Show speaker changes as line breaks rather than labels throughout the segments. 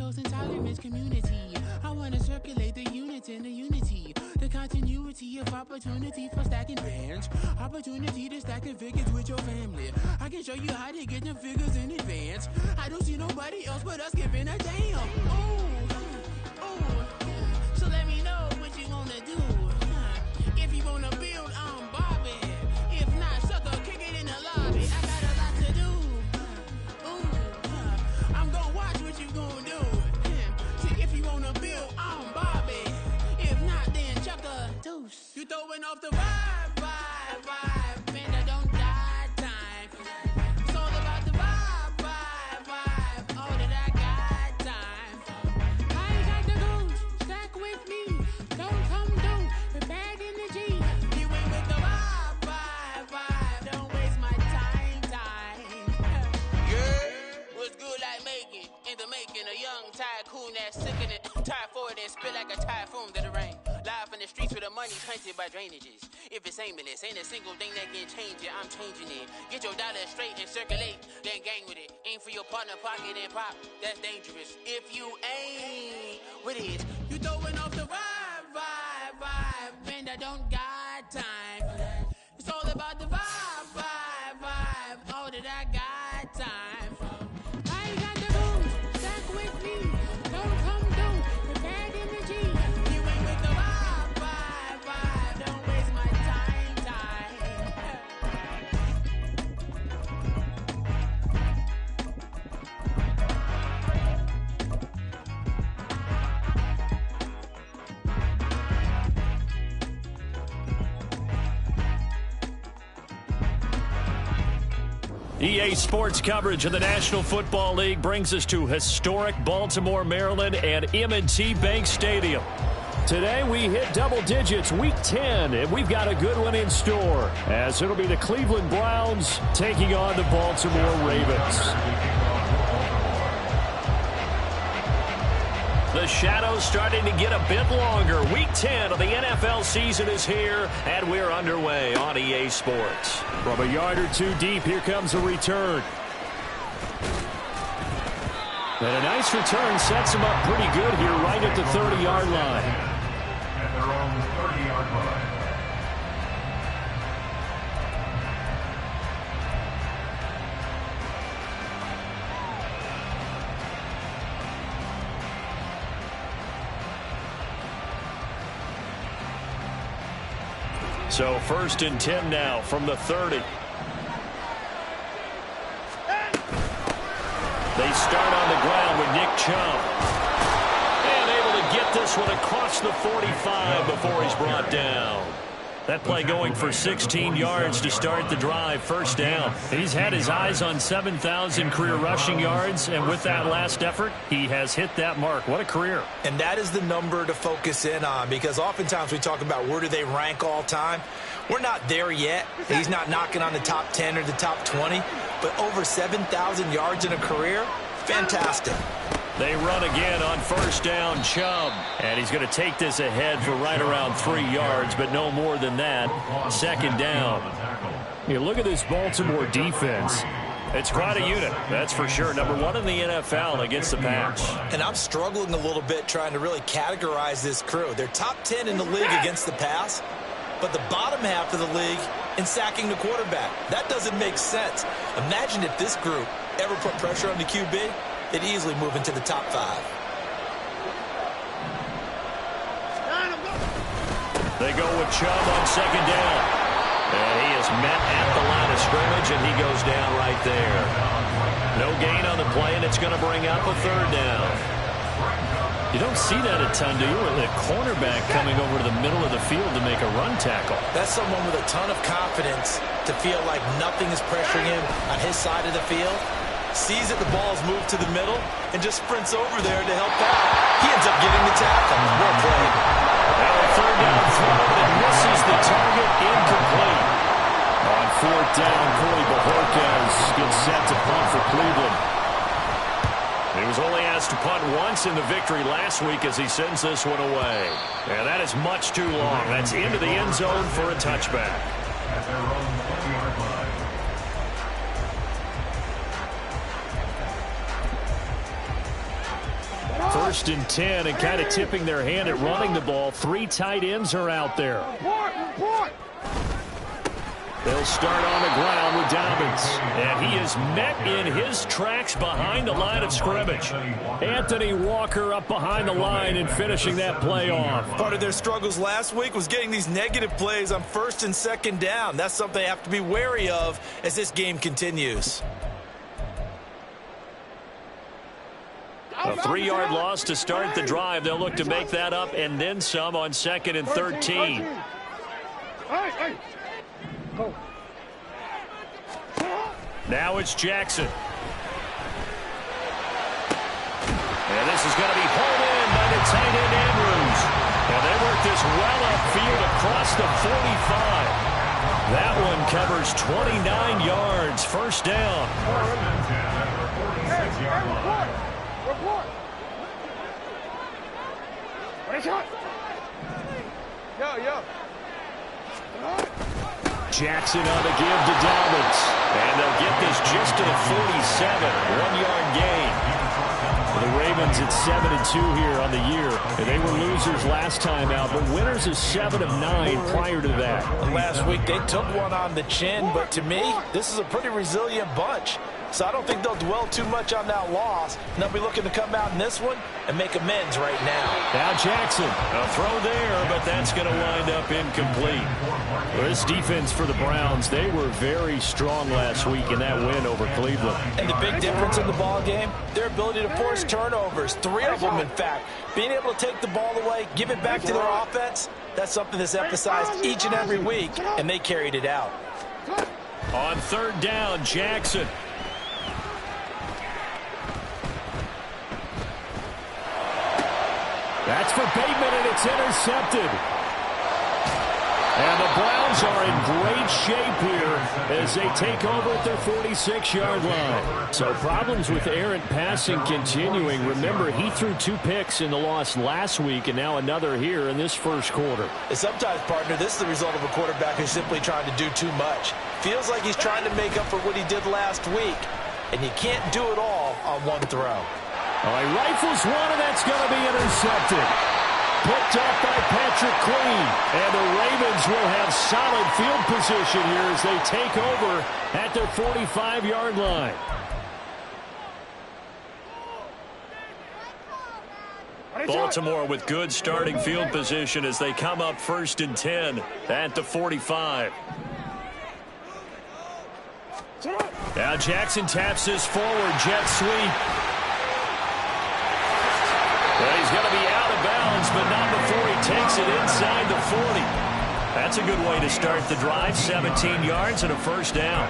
lactose intolerance community. I wanna circulate the units and the unity, the continuity of opportunity for stacking bands, opportunity to stack the figures with your family. I can show you how to get them figures in advance. I don't see nobody else but us giving a damn. So let me know what you wanna do. If you wanna build, I'm Bobby. If not, sucker, kick it in the lobby. I got a lot to do. I'm gonna watch what you gonna do. See, if you wanna build, I'm Bobby. If not, then chuck a deuce. You throwing off the vibe, man, that don't die time. It's all about the vibe, all that I got time. I ain't got the goose, stack with me. Don't come through with bad energy. You ain't with the vibe, don't waste my time. Yeah, what's good like making, in the making, a young tycoon that's sick in it. Tie forward and spit like a typhoon to the rain. Live in the streets with the money printed by drainages. If it's aimless, ain't a single thing that can change it. I'm changing it. Get your dollar straight and circulate, then gang with it. Aim for your partner, pocket and pop. That's dangerous. If you ain't with it, you throwing off the vibe, man, that don't got time. It's all about the vibe, all that I got time. I ain't got the booze, stack with me. Don't come through with bad energy. You ain't with the vibe, don't waste my time.
EA Sports coverage of the National Football League brings us to historic Baltimore, Maryland, and M&T Bank Stadium. Today we hit double digits, Week 10, and we've got a good one in store, as it'll be the Cleveland Browns taking on the Baltimore Ravens. The shadows starting to get a bit longer. Week 10 of the NFL season is here, and we're underway on EA Sports. From a yard or two deep, here comes a return. And a nice return sets him up pretty good here right at the 30-yard line.
At their own 30-yard line.
So 1st and 10 now from the 30. They start on the ground with Nick Chubb. And able to get this one across the 45 before he's brought down. That play going for 16 yards to start the drive, first down. He's had his eyes on 7,000 career rushing yards, and with that last effort, he has hit that mark. What a career.
And that is the number to focus in on, because oftentimes we talk about where do they rank all time. We're not there yet. He's not knocking on the top 10 or the top 20, but over 7,000 yards in a career, fantastic.
They run again on first down, Chubb. And he's going to take this ahead for right around 3 yards, but no more than that. Second down. You look at this Baltimore defense. It's quite a unit, that's for sure. Number 1 in the NFL against the pass.
And I'm struggling a little bit trying to really categorize this crew. They're top 10 in the league against the pass, but the bottom half of the league in sacking the quarterback. That doesn't make sense. Imagine if this group ever put pressure on the QB. They'd easily move into the top 5.
They go with Chubb on second down. And he is met at the line of scrimmage, and he goes down right there. No gain on the play, and it's going to bring up a third down. You don't see that a ton, do you? With a cornerback coming over to the middle of the field to make a run tackle.
That's someone with a ton of confidence to feel like nothing is pressuring him on his side of the field. Sees that the ball's moved to the middle and just sprints over there to help out. He ends up getting the tackle. Well played.
Now a third down throw that misses the target, incomplete. On fourth down, Corey Bojorquez gets set to punt for Cleveland. He was only asked to punt once in the victory last week as he sends this one away. And that is much too long. That's into the end zone for a touchback.
At their own 20-yard line.
1st and 10 and kind of tipping their hand at running the ball. 3 tight ends are out there. They'll start on the ground with Dobbins. And he is met in his tracks behind the line of scrimmage. Anthony Walker up behind the line and finishing that play off.
Part of their struggles last week was getting these negative plays on 1st and 2nd down. That's something they have to be wary of as this game continues.
A 3-yard loss to start the drive. They'll look to make that up and then some on 2nd and 13. Now it's Jackson. And this is going to be hauled in by the tight end Andrews. And they work this well upfield across the 45. That one covers 29 yards. 1st down. Jackson on the give to Dobbins. And they'll get this just to the 47. 1-yard gain. The Ravens at 7-2 here on the year. And they were losers last time out, but winners of 7 of 9 prior to that.
Last week they took one on the chin, but to me, this is a pretty resilient bunch. So I don't think they'll dwell too much on that loss. And they'll be looking to come out in this one and make amends right now.
Now Jackson, a throw there, but that's going to wind up incomplete. Well, this defense for the Browns, they were very strong last week in that win over Cleveland.
And the big difference in the ball game, their ability to force turnovers, 3 of them in fact. Being able to take the ball away, give it back to their offense, that's something that's emphasized each and every week, and they carried it out.
On 3rd down, Jackson. That's for Bateman, and it's intercepted. And the Browns are in great shape here as they take over at their 46-yard line. So problems with errant passing continuing. Remember, he threw 2 picks in the loss last week, and now another here in this 1st quarter.
And sometimes, partner, this is the result of a quarterback who's simply trying to do too much. Feels like he's trying to make up for what he did last week, and you can't do it all on one throw.
All right, rifles one, and that's going to be intercepted. Picked up by Patrick Queen. And the Ravens will have solid field position here as they take over at their 45-yard line. Baltimore with good starting field position as they come up 1st and 10 at the 45. Now Jackson taps this forward, jet sweep. Well, he's going to be out of bounds, but not before he takes it inside the 40. That's a good way to start the drive. 17 yards and a 1st down.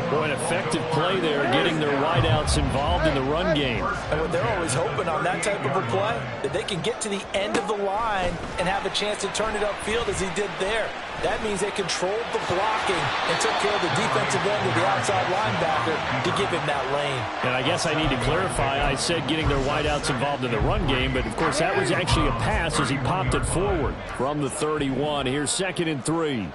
Boy, an effective play there, getting their wideouts involved in the run game.
And what they're always hoping on that type of a play, that they can get to the end of the line and have a chance to turn it upfield as he did there. That means they controlled the blocking and took care of the defensive end of the outside linebacker to give him that lane.
And I guess I need to clarify, I said getting their wideouts involved in the run game, but of course that was actually a pass as he popped it forward from the 31. Here's 2nd and 3.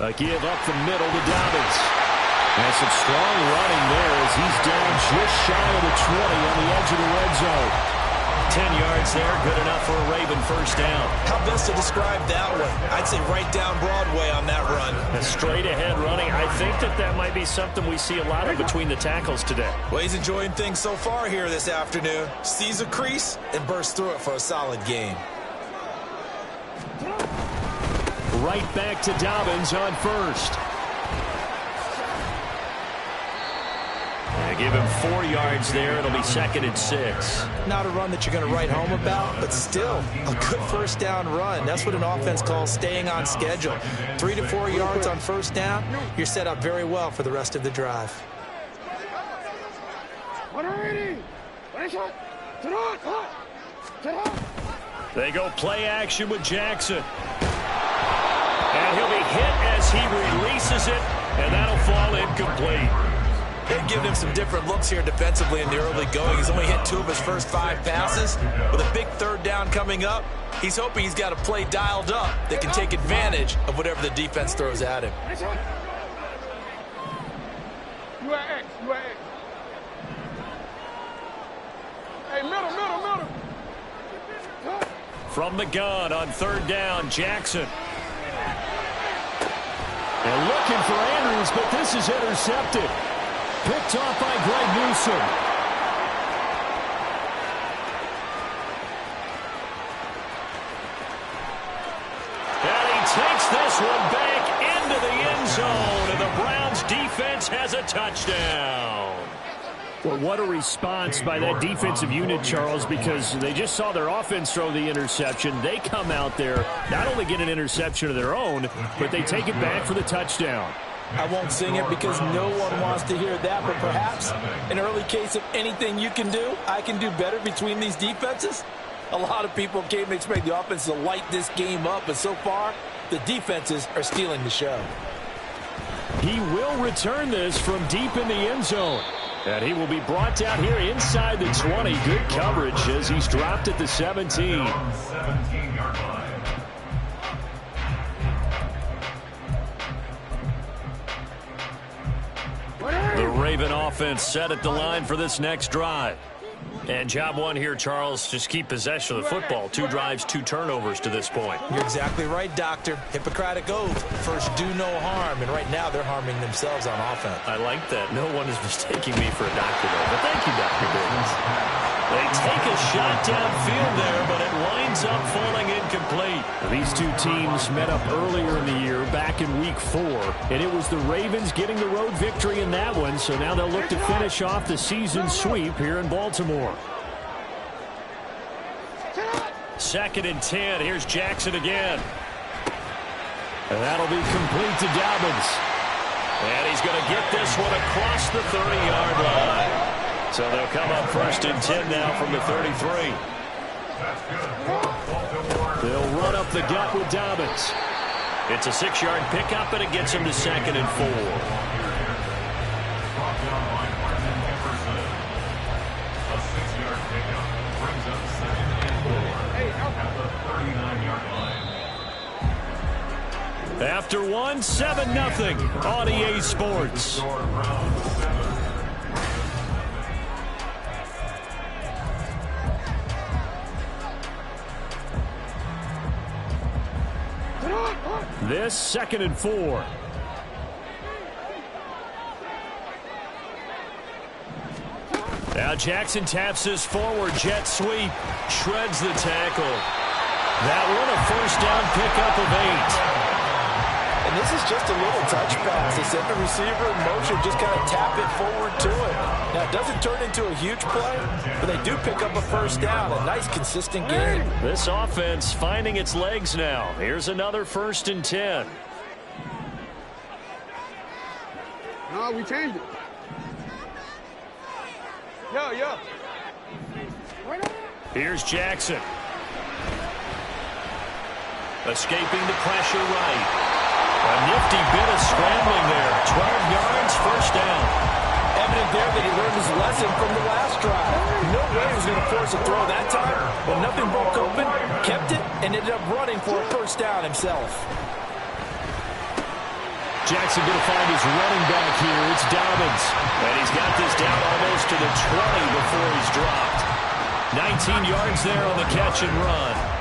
A give up the middle to Dobbins. And some strong running there as he's down just shy of the 20 on the edge of the red zone. 10 yards there, good enough for a Raven 1st down.
How best to describe that one? I'd say right down Broadway on that run.
A straight ahead running. I think that might be something we see a lot of between the tackles today.
Well, he's enjoying things so far here this afternoon. Sees a crease and bursts through it for a solid gain.
Right back to Dobbins on 1st. They give him 4 yards there. It'll be 2nd and 6.
Not a run that you're going to write home about, but still a good 1st down run. That's what an offense calls staying on schedule. 3 to 4 yards on 1st down, you're set up very well for the rest of the drive.
They go play action with Jackson. And he'll be hit as he releases it, and that'll fall incomplete.
They've given him some different looks here defensively in the early going. He's only hit 2 of his first 5 passes. With a big 3rd down coming up, he's hoping he's got a play dialed up that can take advantage of whatever the defense throws at him.
Hey, middle.
From the gun on 3rd down, Jackson. And looking for Andrews, but this is intercepted. Picked off by Greg Newsome. And he takes this one back into the end zone, and the Browns defense has a touchdown.
Well, what a response by that defensive unit, Charles, because they just saw their offense throw the interception. They come out there, not only get an interception of their own, but they take it back for the touchdown.
I won't sing it because no one wants to hear that, but perhaps an early case of anything you can do, I can do better between these defenses. A lot of people came to expect the offense to light this game up, but so far, the defenses are stealing the show.
He will return this from deep in the end zone. And he will be brought down here inside the 20. Good coverage as he's dropped at the 17.
17-yard line.
The Raven offense set at the line for this next drive. And job one here, Charles, just keep possession of the football. 2 drives, 2 turnovers to this point.
You're exactly right, Doctor. Hippocratic oath. First, do no harm. And right now, they're harming themselves on offense.
I like that. No one is mistaking me for a doctor, though. But thank you, Dr. Davis. They take a shot downfield there, but it winds up falling incomplete.
These two teams met up earlier in the year, back in Week 4, and it was the Ravens getting the road victory in that one, so now they'll look to finish off the season sweep here in Baltimore.
2nd and 10. Here's Jackson again.
And that'll be complete to Dobbins.
And he's going to get this one across the 30-yard line. So they'll come up 1st and 10 now from the 33.
They'll run up the gut with Dobbins.
It's a 6-yard pickup, and it gets him to 2nd and 4. After one, 7-0 on EA Sports.
This 2nd and 4.
Now Jackson taps his forward jet sweep. Shreds the tackle. That one a 1st down pickup of 8.
And this is just a little touch pass. They send the receiver in motion, just kind of tap it forward to it. Now, it doesn't turn into a huge play, but they do pick up a 1st down. A nice, consistent game.
This offense finding its legs now. Here's another 1st and 10.
No, we changed it. Yo.
Here's Jackson. Escaping the pressure right. A nifty bit of scrambling there. 12 yards, 1st down.
Evident there that he learned his lesson from the last drive. No way he was going to force a throw that time, but nothing broke open, kept it, and ended up running for a 1st down himself.
Jackson going to find his running back here. It's Dobbins.
And he's got this down almost to the 20 before he's dropped. 19 yards there on the catch and run.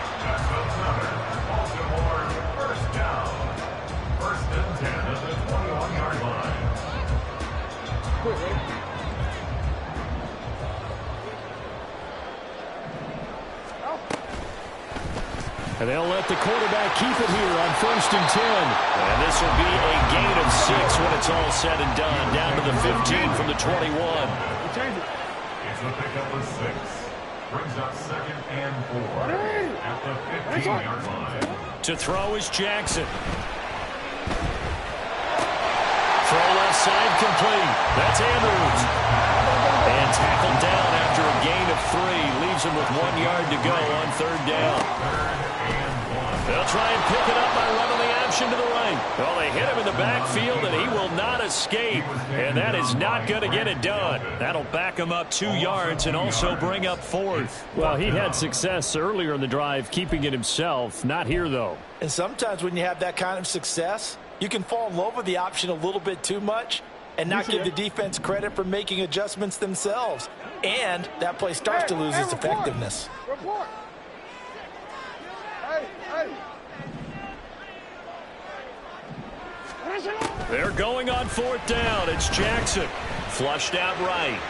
And they'll let the quarterback keep it here on 1st and 10.
And this will be a gain of 6 when it's all said and done. Down to the 15 from the 21.
It's a pickup of 6. Brings up 2nd and 4 at the 15-yard line.
To throw is Jackson. Throw left side complete. That's Andrews. And tackled down after a gain of 3. Leaves him with 1 yard to go on 3rd down. They'll try and pick it up by running the option to the right. Well, they hit him in the backfield, and he will not escape. And that is not going to get it done. That'll back him up 2 yards and also bring up 4th.
Well, he had success earlier in the drive, keeping it himself. Not here, though.
And sometimes when you have that kind of success, you can fall in love with the option a little bit too much and not give the defense credit for making adjustments themselves. And that play starts to lose its effectiveness.
They're going on 4th down. It's Jackson. Flushed out right.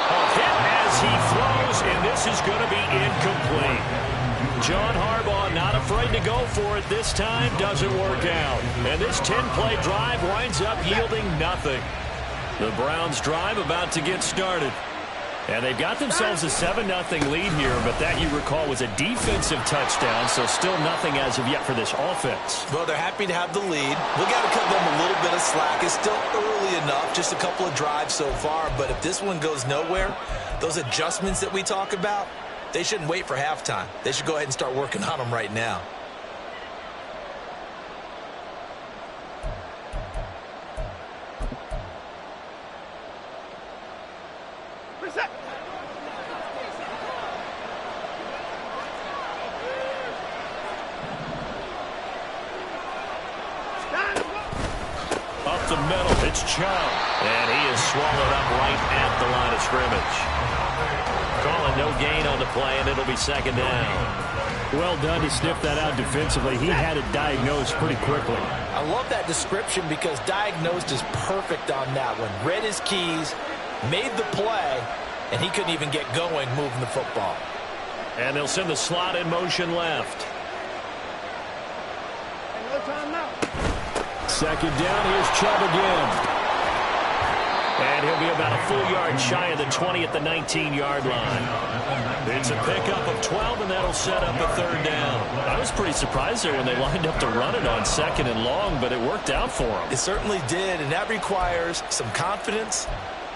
A hit as he throws, and this is going to be incomplete. John Harbaugh not afraid to go for it this time. Doesn't work out. And this 10-play drive winds up yielding nothing. The Browns' drive about to get started. And they've got themselves a 7-0 lead here, but that, you recall, was a defensive touchdown, so still nothing as of yet for this offense.
Well, they're happy to have the lead. We got to cut them a little bit of slack. It's still early enough, just a couple of drives so far, but if this one goes nowhere, those adjustments that we talk about, they shouldn't wait for halftime. They should go ahead and start working on them right now.
Up the middle, it's Chubb. And he is swallowed up right at the line of scrimmage. Calling no gain on the play, and it'll be 2nd down. Well done to sniff that out defensively. He had it diagnosed pretty quickly.
I love that description because diagnosed is perfect on that one. Read his keys, made the play, and he couldn't even get going moving the football.
And they'll send the slot in motion left. 2nd down, here's Chubb again. And he'll be about a full yard shy of the 20 at the 19-yard line. It's a pickup of 12, and that'll set up a 3rd down. I was pretty surprised there when they lined up to run it on 2nd and long, but it worked out for them.
It certainly did, and that requires some confidence,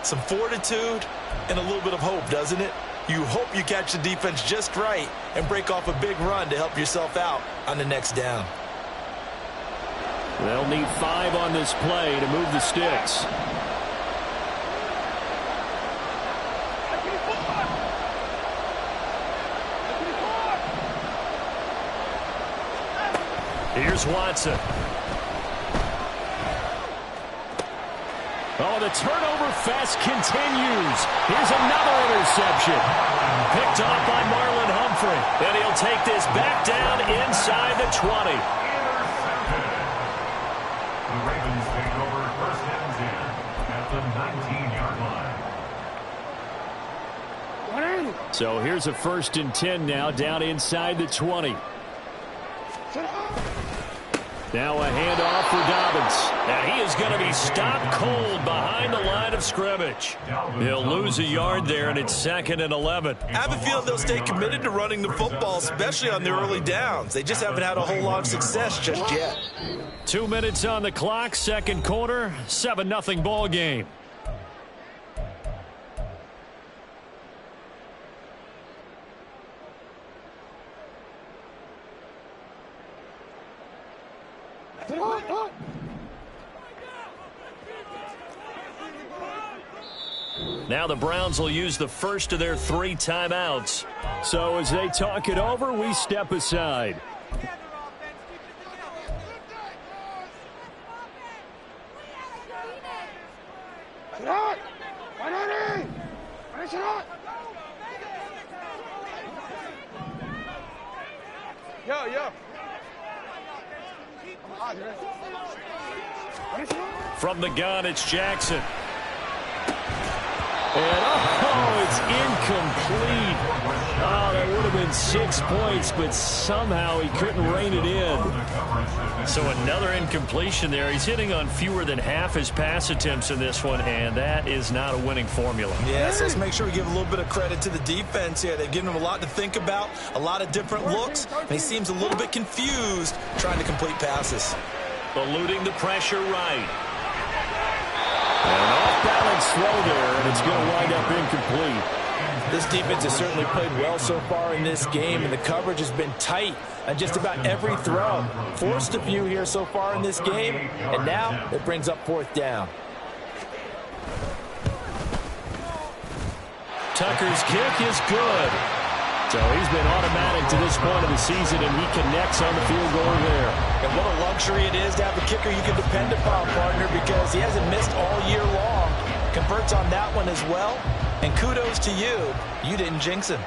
some fortitude, and a little bit of hope, doesn't it? You hope you catch the defense just right and break off a big run to help yourself out on the next down.
They'll need 5 on this play to move the sticks. Here's Watson. Oh, the turnover fest continues. Here's another interception. Picked off by Marlon Humphrey. And he'll take this back down inside the 20.
The Ravens take over 1st and 10 at the 19-yard line.
So here's a 1st and 10 now, down inside the 20. Now a handoff for Dobbins. And he is going to be stopped cold behind the line of scrimmage. He'll lose a yard there, and it's 2nd and 11.
I have a feeling they'll stay committed to running the football, especially on the early downs. They just haven't had a whole lot of success just yet.
2 minutes on the clock, 2nd quarter, 7-0 ball game. Now the Browns will use the first of their 3 timeouts. So as they talk it over, we step aside. From the gun, it's Jackson. And, it's incomplete. Oh, that would have been 6 points, but somehow he couldn't rein it in. So another incompletion there. He's hitting on fewer than half his pass attempts in this one, and that is not a winning formula.
Yes, let's make sure we give a little bit of credit to the defense here. They've given him a lot to think about, a lot of different looks, and he seems a little bit confused trying to complete passes.
Eluding the pressure right. An off-balance throw there, and it's going to wind up incomplete.
This defense has certainly played well so far in this game, and the coverage has been tight on just about every throw. Forced a few here so far in this game, and now it brings up 4th down.
Tucker's kick is good. So he's been automatic to this point of the season, and he connects on the field goal there.
And what a luxury it is to have a kicker you can depend upon, partner, because he hasn't missed all year long. Converts on that one as well. And kudos to you. You didn't jinx him.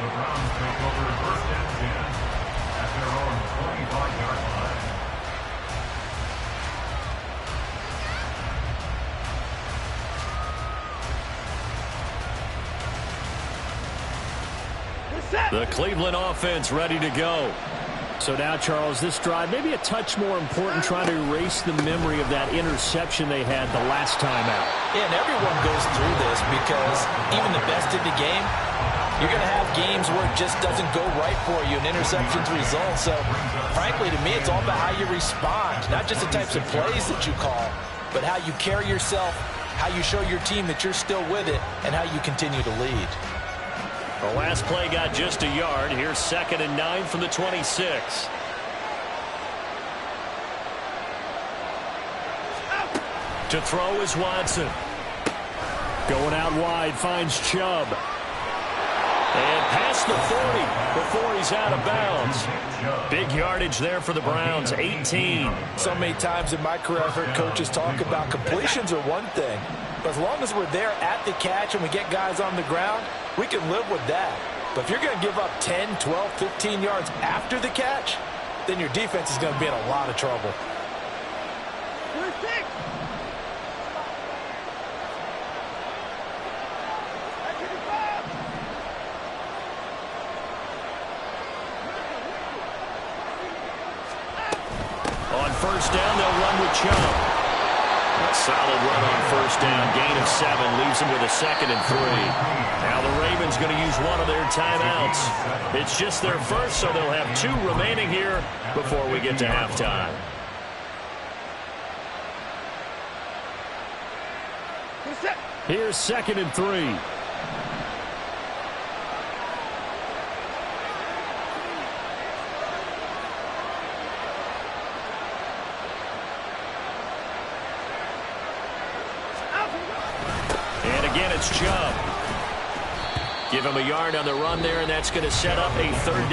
The Browns take over 1st and 10 at their own 25-yard line.
The Cleveland offense ready to go. So now, Charles, this drive maybe a touch more important, trying to erase the memory of that interception they had the last time out.
Yeah, and everyone goes through this because even the best in the game, you're going to have games where it just doesn't go right for you, and interceptions result. So, frankly, to me, it's all about how you respond, not just the types of plays that you call, but how you carry yourself, how you show your team that you're still with it, and how you continue to lead.
The last play got just a yard. Here's 2nd and 9 from the 26. To throw is Watson. Going out wide, finds Chubb. And past the 40 before he's out of bounds. Big yardage there for the Browns, 18.
So many times in my career I've heard coaches talk about completions are one thing, but as long as we're there at the catch and we get guys on the ground, we can live with that. But if you're going to give up 10, 12, 15 yards after the catch, then your defense is going to be in a lot of trouble.
On 1st down, they'll run with Chubb. A solid run on 1st down. Gain of 7 leaves them with a 2nd and 3. Now the Ravens going to use one of their timeouts. It's just their first, so they'll have 2 remaining here before we get to halftime. Here's 2nd and 3. Again, it's Chubb. Give him a yard on the run there, and that's going to set up a 3rd down.